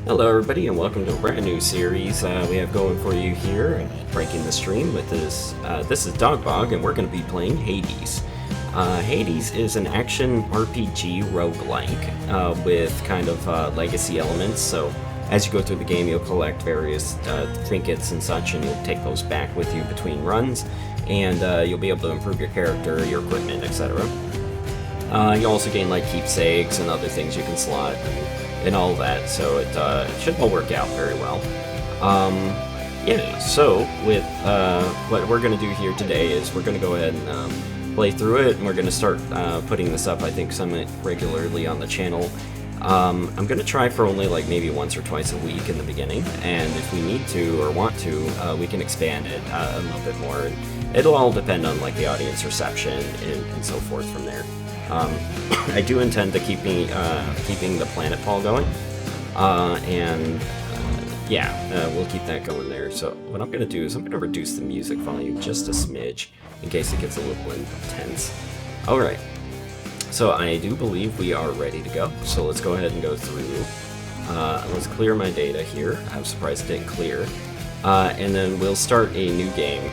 Hello everybody and welcome to a brand new series we have going for you here at Breaking the Stream with this is Dogbog and we're going to be playing Hades. Hades is an action RPG roguelike with kind of legacy elements, so as you go through the game you'll collect various trinkets and such, and you'll take those back with you between runs, and you'll be able to improve your character, your equipment, etc. You also gain like keepsakes and other things you can slot and all that, so it should all work out very well. Yeah, so with what we're going to do here today is we're going to go ahead and play through it, and we're going to start putting this up, I think, somewhat regularly on the channel. I'm going to try for only like maybe once or twice a week in the beginning, and if we need to or want to, we can expand it a little bit more. And it'll all depend on like the audience reception and so forth from there. I do intend to keeping the Planet Fall going, yeah, we'll keep that going there. So what I'm going to do is I'm going to reduce the music volume just a smidge in case it gets a little intense. Alright, so I do believe we are ready to go, so let's go ahead and go through. Let's clear my data here. I'm surprised it didn't clear. And then we'll start a new game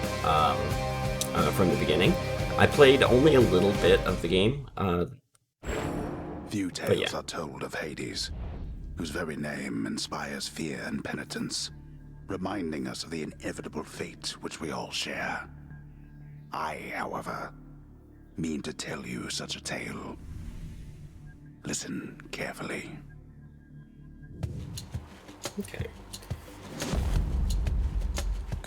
from the beginning. I played only a little bit of the game. Few tales are told of Hades, whose very name inspires fear and penitence, reminding us of the inevitable fate which we all share. I, however, mean to tell you such a tale. Listen carefully. Okay.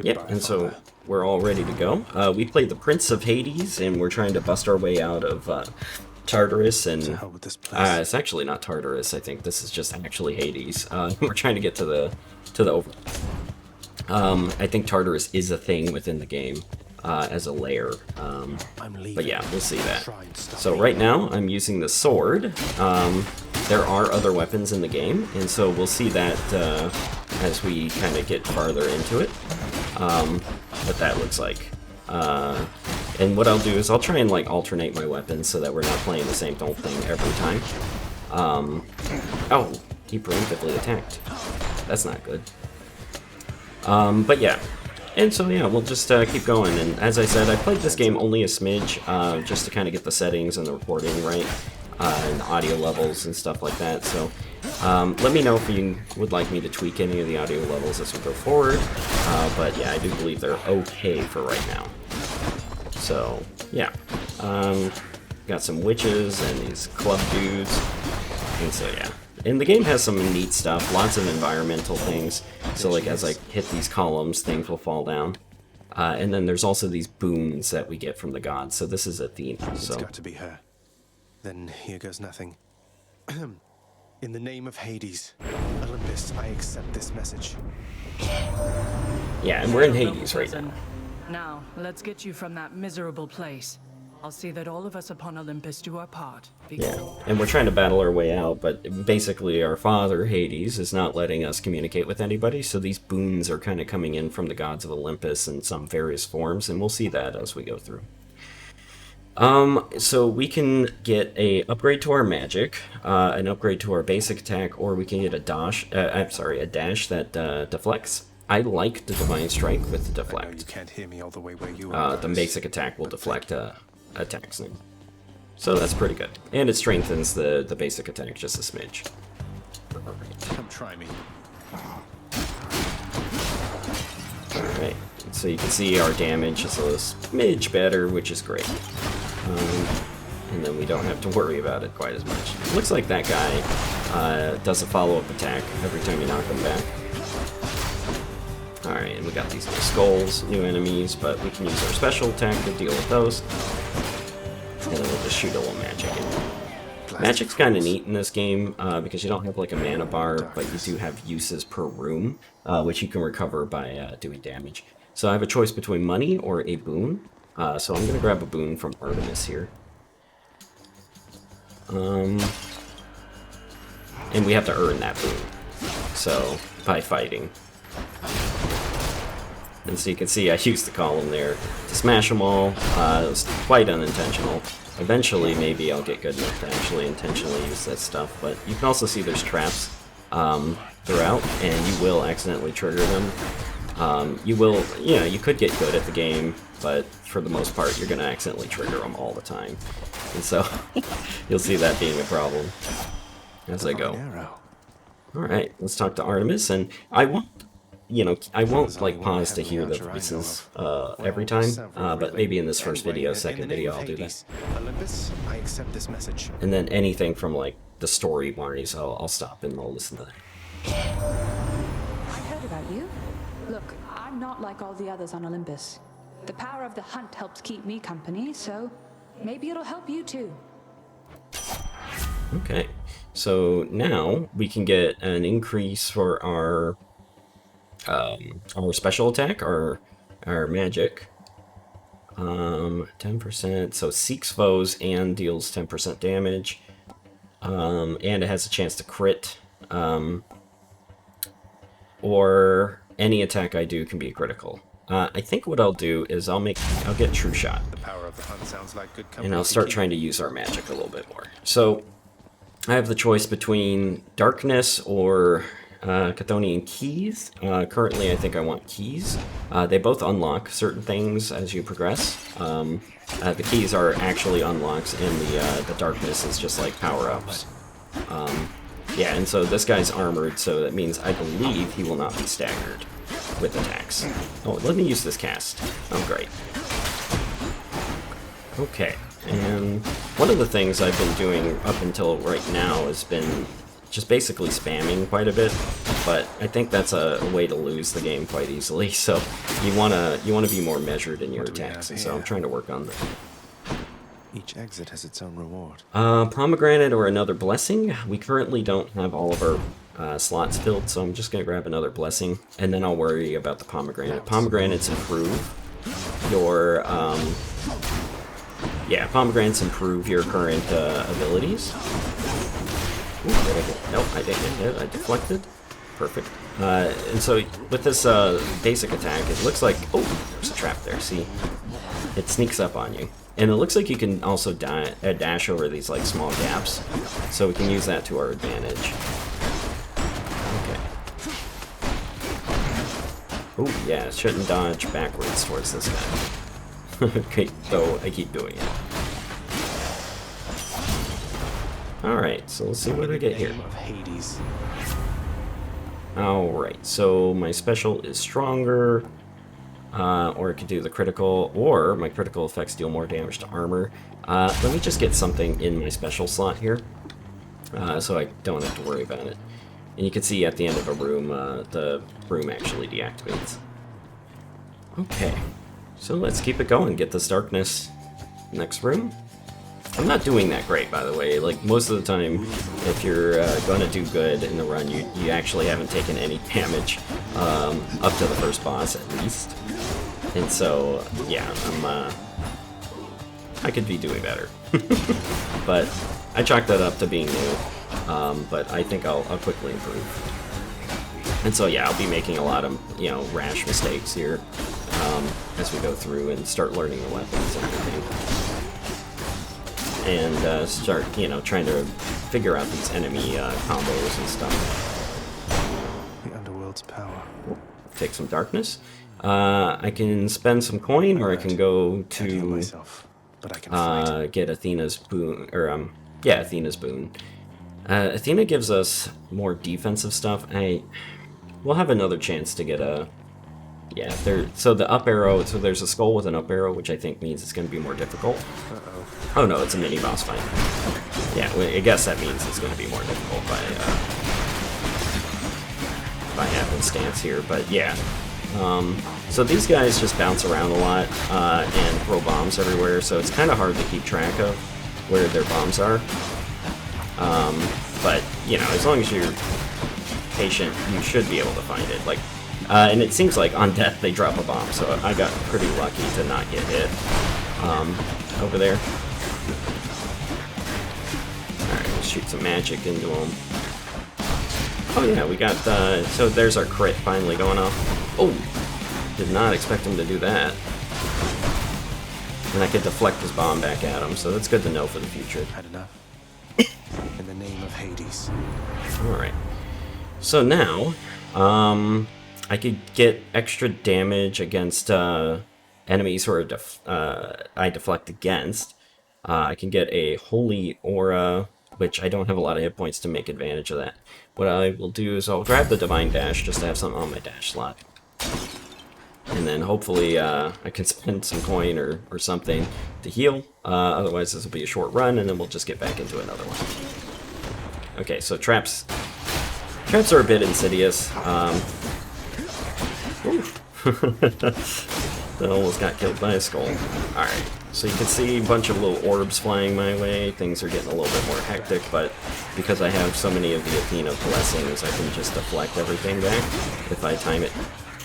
Yep, and so we're all ready to go. We played the Prince of Hades, and we're trying to bust our way out of Tartarus, and it's actually not Tartarus. I think this is just actually Hades. We're trying to get to the over. I think Tartarus is a thing within the game as a layer, but yeah, we'll see that. So right now I'm using the sword. There are other weapons in the game, and so we'll see that as we kind of get farther into it. What that looks like. And what I'll do is I'll try and like alternate my weapons so that we're not playing the same old thing every time. Oh, he preemptively attacked. That's not good. But yeah. And so yeah, we'll just keep going. And as I said, I played this game only a smidge, just to kind of get the settings and the recording right, and the audio levels and stuff like that. So let me know if you would like me to tweak any of the audio levels as we go forward. But yeah, I do believe they're okay for right now. So yeah, got some witches and these club dudes, and so yeah. And the game has some neat stuff, lots of environmental things. So like as I hit these columns, things will fall down. And then there's also these boons that we get from the gods. So this is Athena. So it's got to be her. Then here goes nothing. In the name of Hades, Olympus, I accept this message. yeah, and we're in Hades right now. Now, let's get you from that miserable place. I'll see that all of us upon Olympus do our part. Yeah, and we're trying to battle our way out, but basically our father, Hades, is not letting us communicate with anybody, so these boons are kind of coming in from the gods of Olympus in some various forms, and we'll see that as we go through. So we can get a upgrade to our magic, an upgrade to our basic attack, or we can get a dash that deflects. I like the Divine Strike with the deflect. You can't hear me all the way where you are. The basic attack will deflect attacks now. So that's pretty good. And it strengthens the basic attack just a smidge. Come try me. Alright, so you can see our damage is a smidge better, which is great. And then we don't have to worry about it quite as much. It looks like that guy does a follow-up attack every time you knock him back. Alright, and we got these little skulls, new enemies, but we can use our special attack to deal with those. And then we'll just shoot a little magic in. Magic's kind of neat in this game, because you don't have like a mana bar, but you do have uses per room, which you can recover by doing damage. So I have a choice between money or a boon. So I'm going to grab a boon from Artemis here. And we have to earn that boon. So, by fighting. And so you can see I used the column there to smash them all. It was quite unintentional. Eventually, maybe I'll get good enough to actually intentionally use that stuff, but you can also see there's traps throughout, and you will accidentally trigger them. You could get good at the game, but for the most part, you're going to accidentally trigger them all the time. And so, you'll see that being a problem as I go. Alright, let's talk to Artemis, and I won't like pause to hear the voices every time, but maybe in this first video, second video, I'll do that. Olympus, I accept this message. And then anything from like the story wise, I'll stop and I'll listen to that. I heard about you. Look, I'm not like all the others on Olympus. The power of the hunt helps keep me company, so maybe it'll help you too. Okay, so now we can get an increase for our special attack, our magic. 10%, so seeks foes and deals 10% damage. And it has a chance to crit. Or any attack I do can be a critical. I think what I'll do is I'll get True Shot. The power of the hunt sounds like good company. And I'll start trying to use our magic a little bit more. So I have the choice between Darkness or Chthonian Keys. Currently, I think I want Keys. They both unlock certain things as you progress. The Keys are actually unlocks, and the Darkness is just like power-ups. Yeah, and so this guy's armored, so that means I believe he will not be staggered with attacks. Oh, let me use this cast. Oh, great. Okay, and one of the things I've been doing up until right now has been just basically spamming quite a bit, but I think that's a way to lose the game quite easily, so you wanna be more measured in your attacks, and so I'm trying to work on that. Each exit has its own reward. Pomegranate or another blessing. We currently don't have all of our slots filled, so I'm just gonna grab another blessing, and then I'll worry about the pomegranate. Pomegranates improve your, pomegranates improve your current abilities. Ooh, did I get, nope, I didn't get it. I deflected. Perfect. And so with this basic attack, it looks like... Oh, there's a trap there, see? It sneaks up on you. And it looks like you can also dash over these like small gaps. So we can use that to our advantage. Okay. Oh, yeah, shouldn't dodge backwards towards this guy. Okay, so I keep doing it. Alright, so let's see what I get here. Alright, so my special is stronger, or it could do the critical, or my critical effects deal more damage to armor. Let me just get something in my special slot here, so I don't have to worry about it. And you can see at the end of a room, the room actually deactivates. Okay, so let's keep it going, get this darkness. Next room. I'm not doing that great, by the way. Like, most of the time, if you're going to do good in the run, you actually haven't taken any damage up to the first boss, at least. And so, yeah, I could be doing better. But I chalk that up to being new, but I think I'll quickly improve. And so, yeah, I'll be making a lot of, rash mistakes here as we go through and start learning the weapons and everything. And start, trying to figure out these enemy combos and stuff. The underworld's power. Take some darkness. I can spend some coin, or I can go to get Athena's boon, or Athena's boon. Athena gives us more defensive stuff. We'll have another chance to get a. Yeah, so the up arrow, so there's a skull with an up arrow, which I think means it's going to be more difficult. Uh-oh. Oh no, it's a mini boss fight. Yeah, I guess that means it's going to be more difficult by happenstance here, but yeah. So these guys just bounce around a lot and throw bombs everywhere, so it's kind of hard to keep track of where their bombs are. But, as long as you're patient, you should be able to find it. Like, and it seems like on death they drop a bomb, so I got pretty lucky to not get hit over there. Alright, let's shoot some magic into them. Oh yeah, we got, so there's our crit finally going off. Oh, did not expect him to do that. And I could deflect his bomb back at him, so that's good to know for the future. Had enough. In the name of Hades. Alright. So now, I could get extra damage against enemies who are I deflect against. I can get a Holy Aura, which I don't have a lot of hit points to make advantage of that. What I will do is I'll grab the Divine Dash just to have something on my dash slot. And then hopefully I can spend some coin or something to heal. Otherwise this will be a short run, and then we'll just get back into another one. Okay, so traps are a bit insidious. That almost got killed by a skull. Alright, so you can see a bunch of little orbs flying my way. Things are getting a little bit more hectic, but because I have so many of the Athena blessings, I can just deflect everything back if I time it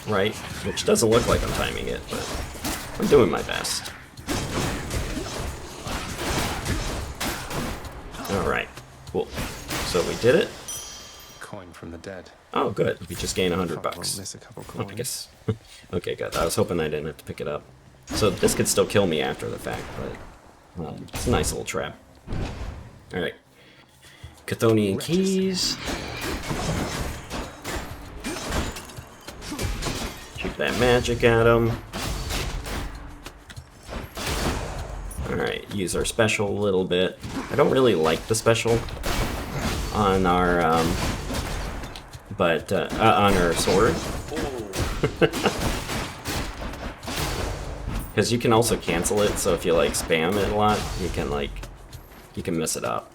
right, which doesn't look like I'm timing it, but I'm doing my best. Alright, cool. So we did it. Coin from the dead. Oh, good. We just gained $100 Won't bucks. miss a couple Oh, coins. I guess. Okay, good. I was hoping I didn't have to pick it up. So this could still kill me after the fact, but it's a nice little trap. Alright. Chthonian keys. Shoot that magic at him. Alright, use our special a little bit. I don't really like the special on our, on our sword. Because you can also cancel it, so if you like spam it a lot, you can mess it up.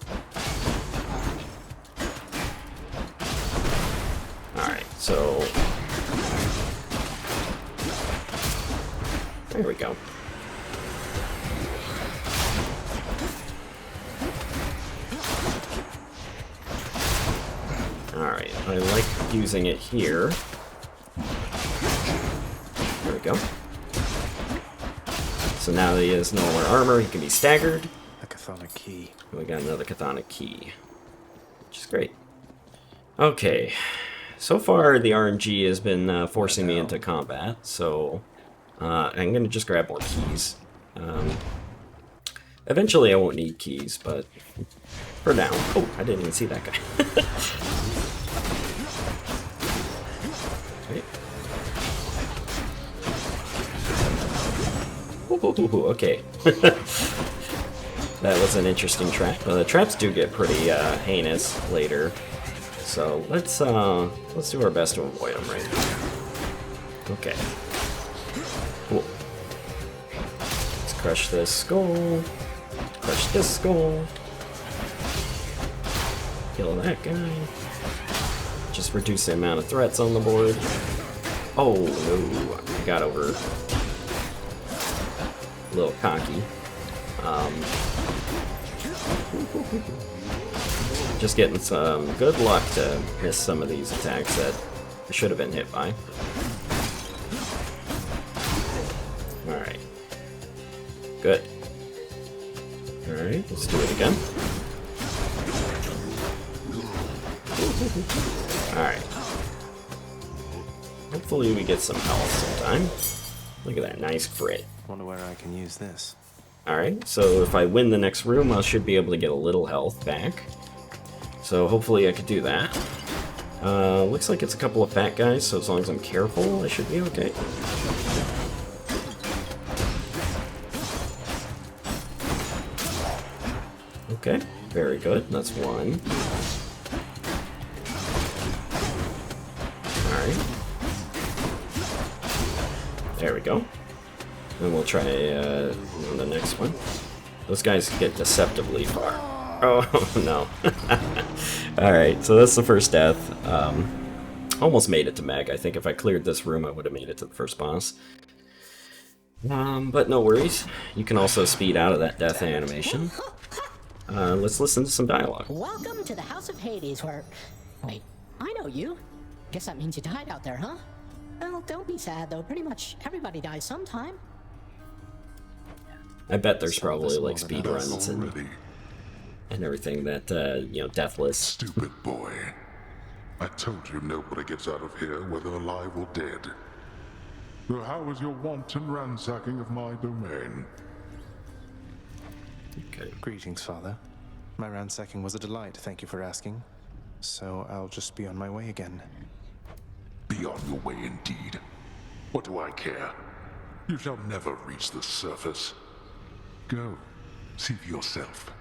Alright, so there we go. Alright, I like using it here. There we go. So now that he has no more armor, he can be staggered. A chthonic key. And we got another chthonic key, which is great. Okay, so far the RNG has been forcing me into combat, so I'm gonna just grab more keys. Eventually I won't need keys, but for now. Oh, I didn't even see that guy. Wait. Ooh, okay. That was an interesting trap. Well, the traps do get pretty heinous later, so let's do our best to avoid them right now. Okay. Cool. Let's crush this skull. Crush this skull. Kill that guy. Just reduce the amount of threats on the board. Oh no, I got over. A little cocky. Just getting some good luck to miss some of these attacks that I should have been hit by. Alright. Good. Alright, let's do it again. Alright. Hopefully we get some health sometime. Look at that nice crit. Wonder where I can use this. Alright, so if I win the next room, I should be able to get a little health back. So hopefully I could do that. Looks like it's a couple of fat guys, so as long as I'm careful, I should be okay. Okay, very good. That's one. Alright. There we go. And we'll try the next one. Those guys get deceptively far. Oh, no. Alright, so that's the first death. Almost made it to Meg. I think if I cleared this room, I would have made it to the first boss. But no worries. You can also speed out of that death animation. Let's listen to some dialogue. Welcome to the House of Hades, where... Wait, I know you. Guess that means you died out there, huh? Well, don't be sad, though. Pretty much everybody dies sometime. I bet there's probably, like, speed runs and everything that, you know, deathless. Stupid boy. I told you nobody gets out of here, whether alive or dead. So how was your wanton ransacking of my domain? Okay. Greetings, Father. My ransacking was a delight, thank you for asking. so I'll just be on my way again. Be on your way indeed. What do I care? You shall never reach the surface. Go, see for yourself.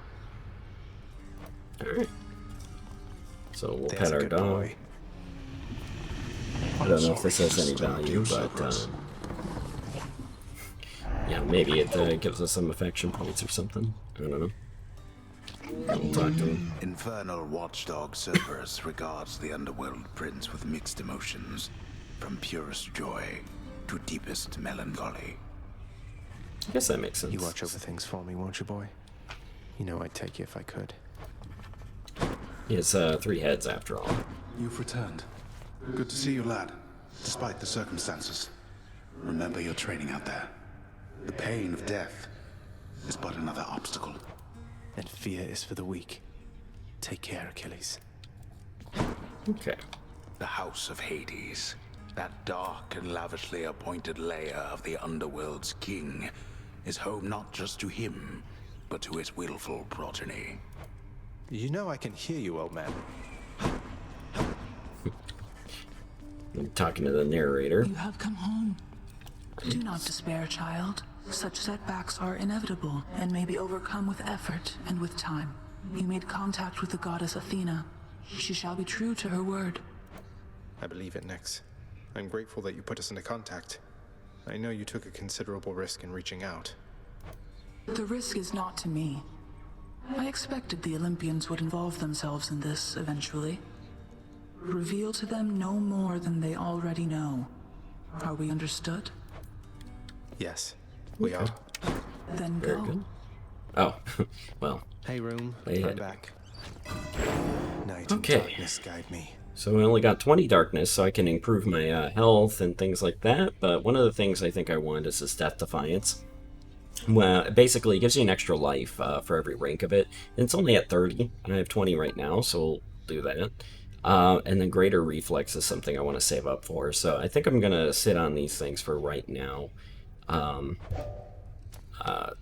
Alright. So we'll There's pet a our good dog. boy. I don't know if this has any value, but yeah, maybe it gives us some affection points or something. I don't know. We'll talk to him. Infernal watchdog Cerberus regards the underworld prince with mixed emotions, from purest joy to deepest melancholy. I guess that makes sense. You watch over things for me, won't you, boy? You know I'd take you if I could. He has 3 heads after all. You've returned. Good to see you, lad, despite the circumstances. Remember your training out there. The pain of death is but another obstacle. And fear is for the weak. Take care, Achilles. Okay. The House of Hades, that dark and lavishly appointed lair of the underworld's king, is home not just to him, but to his willful progeny. You know I can hear you, old man. I'm talking to the narrator. You have come home. Do not despair, child. Such setbacks are inevitable and may be overcome with effort and with time. You made contact with the goddess Athena. She shall be true to her word. I believe it, Nyx. I'm grateful that you put us into contact. I know you took a considerable risk in reaching out. The risk is not to me. I expected the Olympians would involve themselves in this eventually. Reveal to them no more than they already know. Are we understood? Yes, we are. Then Very go. good. Oh, well. Hey, room. Lay I'm ahead. back. Night Okay. and darkness guide me. So I only got 20 darkness, so I can improve my health and things like that. But one of the things I think I want is this Death Defiance. Well, basically, it gives you an extra life for every rank of it. And it's only at 30, and I have 20 right now, so we'll do that. And then Greater Reflex is something I want to save up for. So I think I'm going to sit on these things for right now.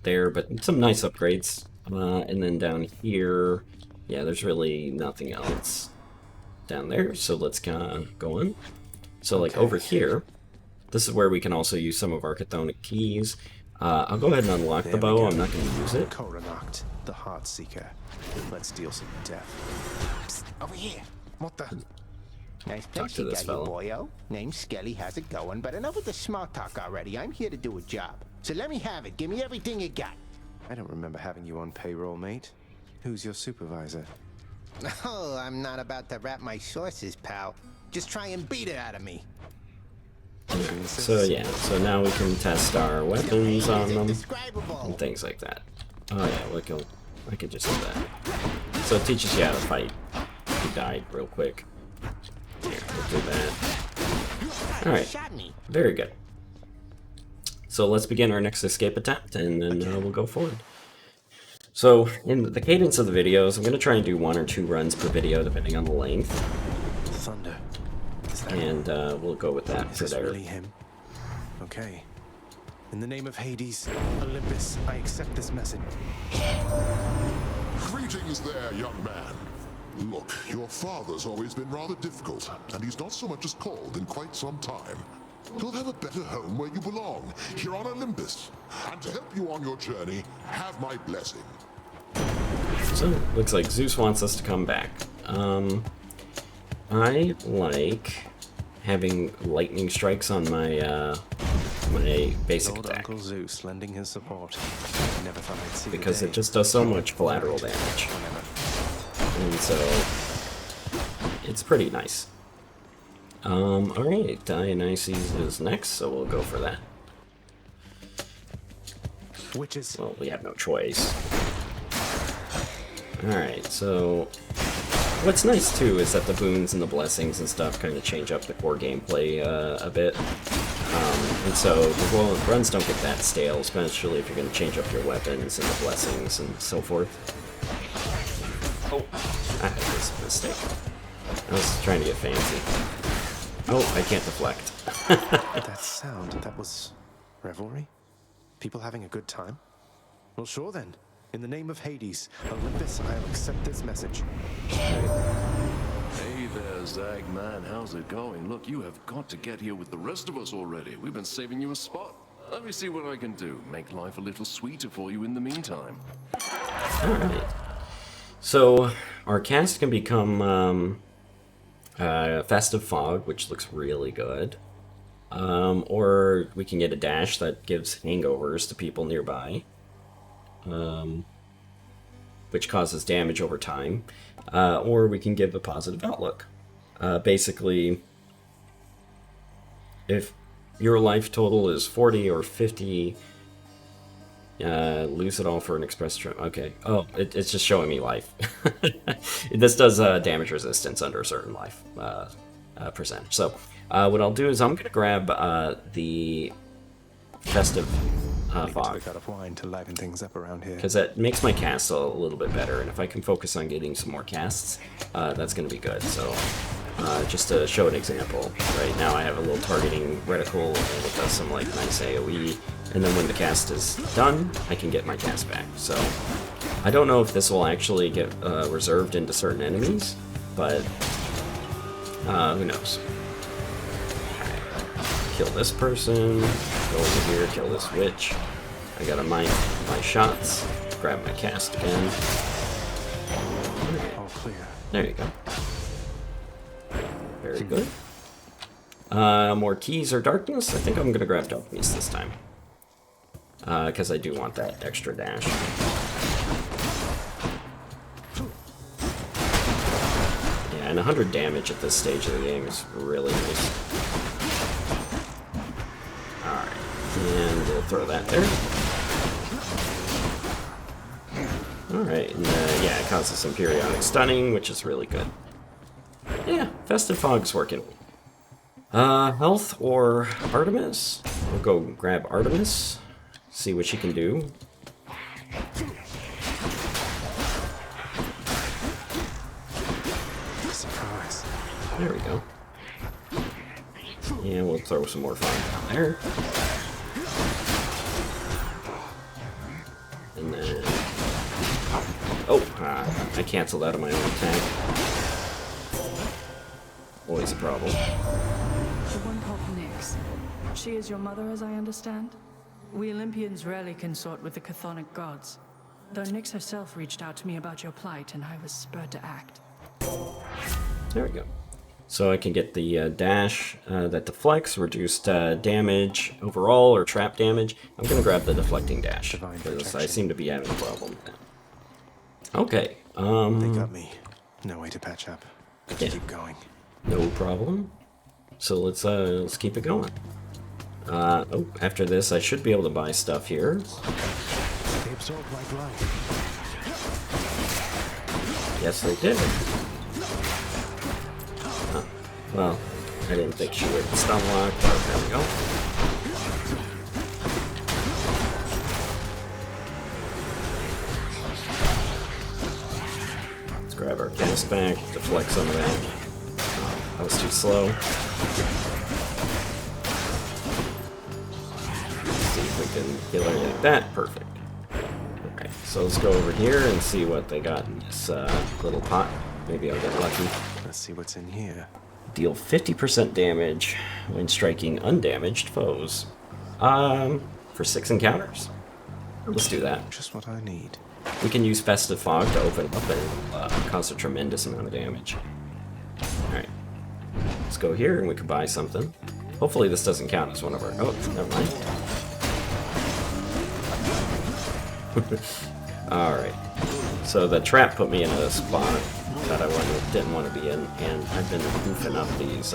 There, but some nice upgrades. And then down here, yeah, there's really nothing else down there. So let's go on. So like over here, this is where we can also use some of our chthonic keys. I'll go ahead and unlock the bow. I'm not going to use it. Koranoct, the Heart Seeker. Let's deal some death. Psst, over here. What the? Nice Talk place to you this got here, fellow. boyo. Name's Skelly, how's it going? But enough with the smart talk already. I'm here to do a job. So let me have it. Give me everything you got. I don't remember having you on payroll, mate. Who's your supervisor? Oh, I'm not about to wrap my sources, pal. Just try and beat it out of me. So yeah, so now we can test our weapons on them Indescribable. and things like that. Oh yeah, I could just do that. So it teaches you how to fight. He died real quick. Here, we'll do that. Alright, Shot me. very good. So let's begin our next escape attempt, and then we'll go forward. So, in the cadence of the videos, I'm going to try and do 1 or 2 runs per video, depending on the length. Thunder. Is that And we'll go with that Is for this there. really him? Okay. In the name of Hades, Olympus, I accept this message. Greetings there, young man. Look, your father's always been rather difficult, and he's not so much as called in quite some time. You'll have a better home where you belong, here on Olympus. And to help you on your journey, have my blessing. So, looks like Zeus wants us to come back. I like having lightning strikes on my my basic Lord attack, Uncle Zeus lending his support. Never thought I'd see the because day. it just does so much collateral damage. Whenever. And so, it's pretty nice. Alright, Dionysus is next, so we'll go for that. Witches. Well, we have no choice. Alright, so what's nice too is that the boons and the blessings and stuff kind of change up the core gameplay a bit. And so the runs don't get that stale, especially if you're going to change up your weapons and the blessings and so forth. Oh, that was a mistake. I was trying to get fancy. Oh, I can't deflect. That sound, that was revelry? People having a good time? Well, sure then. In the name of Hades, Olympus, I'll accept this message. Zag, man, how's it going? Look, you have got to get here with the rest of us already. We've been saving you a spot. Let me see what I can do. Make life a little sweeter for you in the meantime. Alright. So, our cast can become Festive Fog, which looks really good. Or we can get a dash that gives hangovers to people nearby. Which causes damage over time. Or we can give a positive outlook. Basically, if your life total is 40 or 50, lose it all for an express trip. Okay. Oh, it's just showing me life. This does damage resistance under a certain life percentage. So what I'll do is I'm going to grab the Festive Fog. A cup of wine to liven things up around here. Because that makes my cast a little bit better, and if I can focus on getting some more casts, that's going to be good. So just to show an example, right now I have a little targeting reticle, and it does some like nice AoE, and then when the cast is done, I can get my cast back. So I don't know if this will actually get reserved into certain enemies, but who knows. Kill this person, go over here, kill this witch. I gotta mine my shots, grab my cast again. All clear. There you go. Very good. More keys or darkness? I think I'm gonna grab darkness this time. Because I do want that extra dash. Yeah, and 100 damage at this stage of the game is really nice. Alright, and we'll throw that there. Alright, and yeah, it causes some periodic stunning, which is really good. Yeah, Festive Fog's working. Health or Artemis? We'll go grab Artemis, see what she can do. Surprise. There we go. And we'll throw some more fire down there. And then... Oh, I canceled out of my own attack. Always a problem. The one called Nyx. She is your mother, as I understand? We Olympians rarely consort with the chthonic gods. Though Nyx herself reached out to me about your plight, and I was spurred to act. There we go. So I can get the dash that deflects, reduced damage overall, or trap damage. I'm going to grab the deflecting dash, because I seem to be having a problem with that. Okay. They got me. No way to patch up. Yeah. Keep going. No problem. So let's keep it going. Oh, after this, I should be able to buy stuff here. They absorb like light. Yes, I did. Well, I didn't think she would stun lock, but there we go. Let's grab our cast back, deflect some of that. That was too slow. Let's see if we can kill her like that. Perfect. Okay, so let's go over here and see what they got in this little pot. Maybe I'll get lucky. Let's see what's in here. Deal 50% damage when striking undamaged foes. For 6 encounters. Let's do that. Just what I need. We can use Festive Fog to open up and cause a tremendous amount of damage. Alright. Let's go here and we can buy something. Hopefully this doesn't count as one of our... Oh, never mind. Alright. So the trap put me in a spot that I didn't want to be in, and I've been goofing up these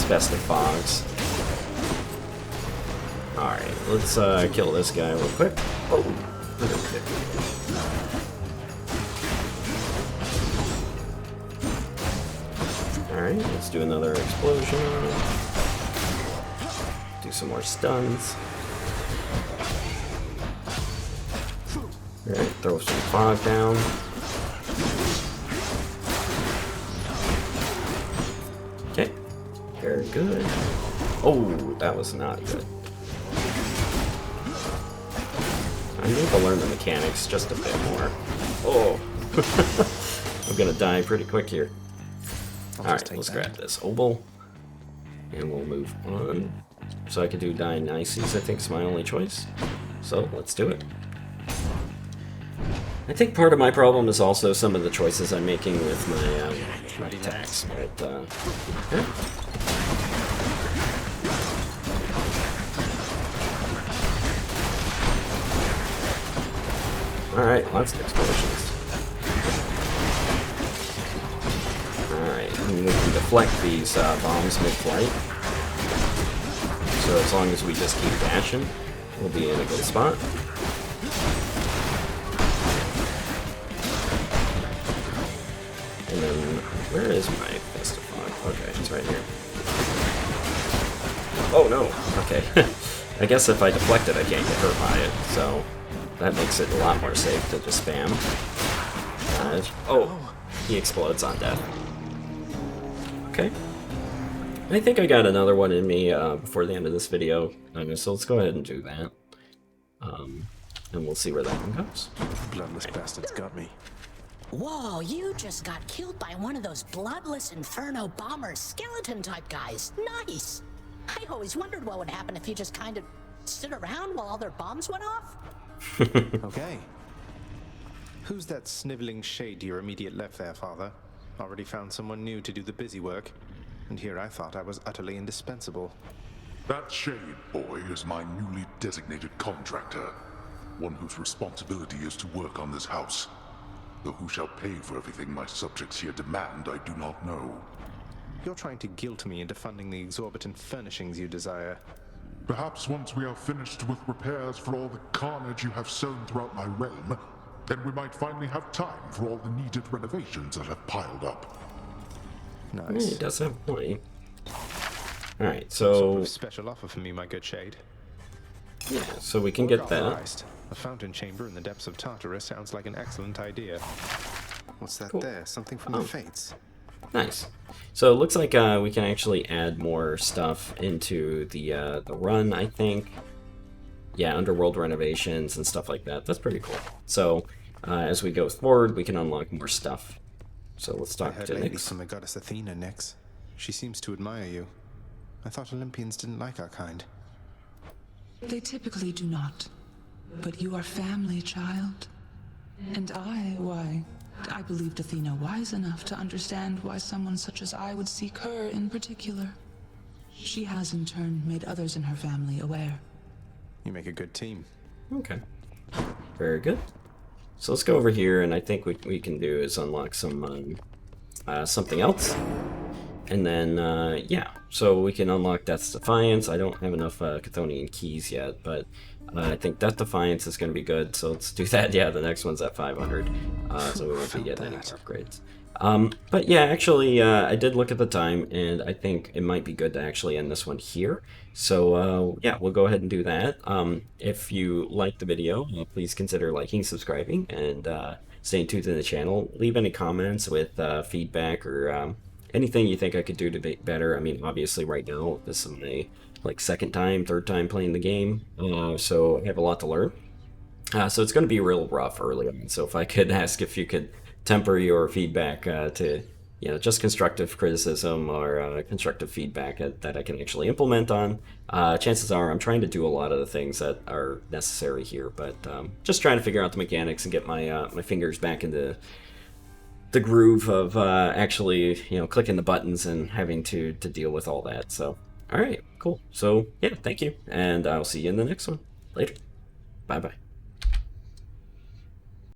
Festive Fogs. Alright, let's kill this guy real quick. Oh, alright, let's do another explosion. Do some more stuns. Alright, throw some fog down. Okay, very good. Oh, that was not good. I need to learn the mechanics just a bit more. Oh. I'm gonna die pretty quick here. Alright, let's grab this obol. And we'll move on. So I could do Dionysus, I think is my only choice. So let's do it. I think part of my problem is also some of the choices I'm making with my attacks. But, yeah. Alright, lots of explosions. Alright, and we can deflect these bombs mid-flight. So as long as we just keep dashing, we'll be in a good spot. And then, where is my Fist of Fog? Okay, it's right here. Oh no, okay. I guess if I deflect it, I can't get hurt by it, so that makes it a lot more safe to just spam. Oh, he explodes on death. Okay. I think I got another one in me before the end of this video, so let's go ahead and do that. And we'll see where that one goes. Bloodless bastard's got me. Whoa, you just got killed by one of those bloodless Inferno bomber skeleton type guys. Nice! I always wondered what would happen if you just kind of stood around while all their bombs went off. Okay. Who's that sniveling shade to your immediate left there, Father? Already found someone new to do the busy work. And here I thought I was utterly indispensable. That shade boy is my newly designated contractor. One whose responsibility is to work on this house. Though who shall pay for everything my subjects here demand, I do not know. You're trying to guilt me into funding the exorbitant furnishings you desire. Perhaps once we are finished with repairs for all the carnage you have sown throughout my realm, then we might finally have time for all the needed renovations that have piled up. Nice. He does have a point. Alright, Some sort so... of special offer for me, my good shade. Yeah, so we can get that. Authorized. A fountain chamber in the depths of Tartarus sounds like an excellent idea. What's that there? Something from the Fates. Nice. So it looks like we can actually add more stuff into the run, I think. Yeah, underworld renovations and stuff like that. That's pretty cool. So as we go forward, we can unlock more stuff. So let's talk to lately Nyx. from the goddess Athena, Nyx. She seems to admire you. I thought Olympians didn't like our kind. They typically do not. But you are family, child. And why, I believed Athena wise enough to understand why someone such as I would seek her in particular. She has in turn made others in her family aware. You make a good team. Okay. Very good. So let's go over here, and I think what we can do is unlock some something else. And then, yeah, so we can unlock Death's Defiance. I don't have enough Chthonian keys yet, but I think Death Defiance is going to be good, so let's do that. Yeah, the next one's at 500, so we won't be getting any more upgrades. But yeah, actually, I did look at the time, and I think it might be good to actually end this one here. So, yeah, we'll go ahead and do that. If you liked the video, please consider liking, subscribing, and staying tuned to the channel. Leave any comments with feedback or anything you think I could do to be better. I mean, obviously right now, this is my second time, third time playing the game, so I have a lot to learn. So it's going to be real rough early on, so if I could ask if you could temper your feedback to, just constructive criticism or constructive feedback that I can actually implement on. Chances are I'm trying to do a lot of the things that are necessary here, but just trying to figure out the mechanics and get my my fingers back into the groove of actually, clicking the buttons and having to deal with all that. So, all right, cool. So, yeah, thank you, and I'll see you in the next one. Later. Bye-bye.